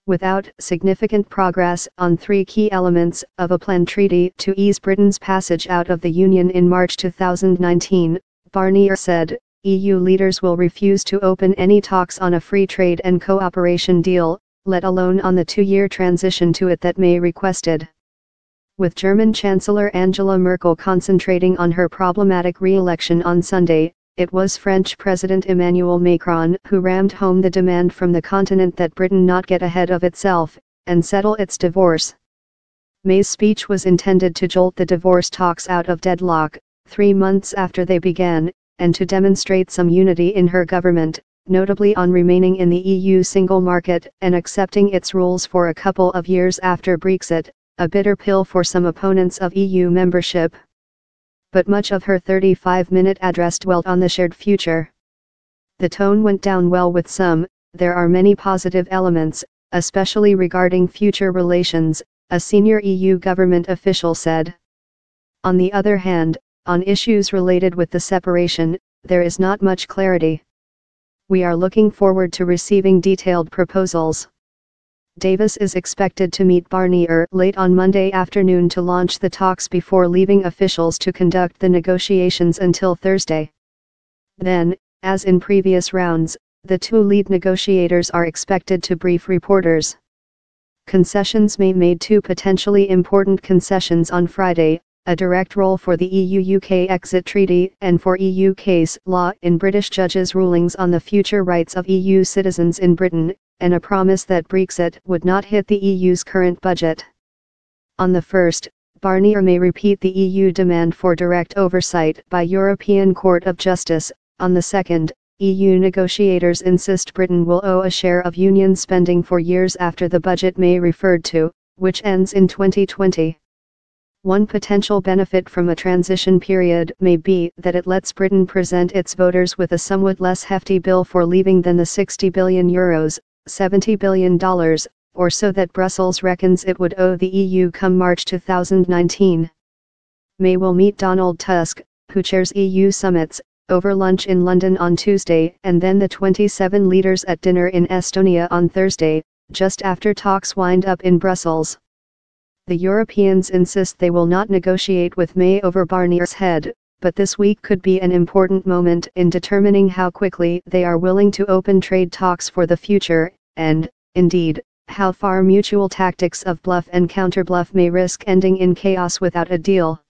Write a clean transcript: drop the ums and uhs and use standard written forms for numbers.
Without significant progress on three key elements of a planned treaty to ease Britain's passage out of the Union in March 2019, Barnier said, EU leaders will refuse to open any talks on a free trade and cooperation deal, let alone on the two-year transition to it that May requested. With German Chancellor Angela Merkel concentrating on her problematic re-election on Sunday, it was French President Emmanuel Macron who rammed home the demand from the continent that Britain not get ahead of itself, and settle its divorce. May's speech was intended to jolt the divorce talks out of deadlock, 3 months after they began, and to demonstrate some unity in her government, notably on remaining in the EU single market and accepting its rules for a couple of years after Brexit, a bitter pill for some opponents of EU membership. But much of her 35-minute address dwelt on the shared future. The tone went down well with some. There are many positive elements, especially regarding future relations, a senior EU government official said. On the other hand, on issues related with the separation, there is not much clarity. We are looking forward to receiving detailed proposals. Davis is expected to meet Barnier late on Monday afternoon to launch the talks before leaving officials to conduct the negotiations until Thursday. Then, as in previous rounds, the two lead negotiators are expected to brief reporters. Concessions may made two potentially important concessions on Friday, a direct role for the EU-UK exit treaty and for EU case law in British judges' rulings on the future rights of EU citizens in Britain, and a promise that Brexit would not hit the EU's current budget. On the first, Barnier may repeat the EU demand for direct oversight by European Court of Justice. On the second, EU negotiators insist Britain will owe a share of Union spending for years after the budget May referred to, which ends in 2020. One potential benefit from a transition period may be that it lets Britain present its voters with a somewhat less hefty bill for leaving than the €60 billion, $70 billion, or so that Brussels reckons it would owe the EU come March 2019. May will meet Donald Tusk, who chairs EU summits, over lunch in London on Tuesday and then the 27 leaders at dinner in Estonia on Thursday, just after talks wind up in Brussels. The Europeans insist they will not negotiate with May over Barnier's head, but this week could be an important moment in determining how quickly they are willing to open trade talks for the future, and, indeed, how far mutual tactics of bluff and counterbluff may risk ending in chaos without a deal.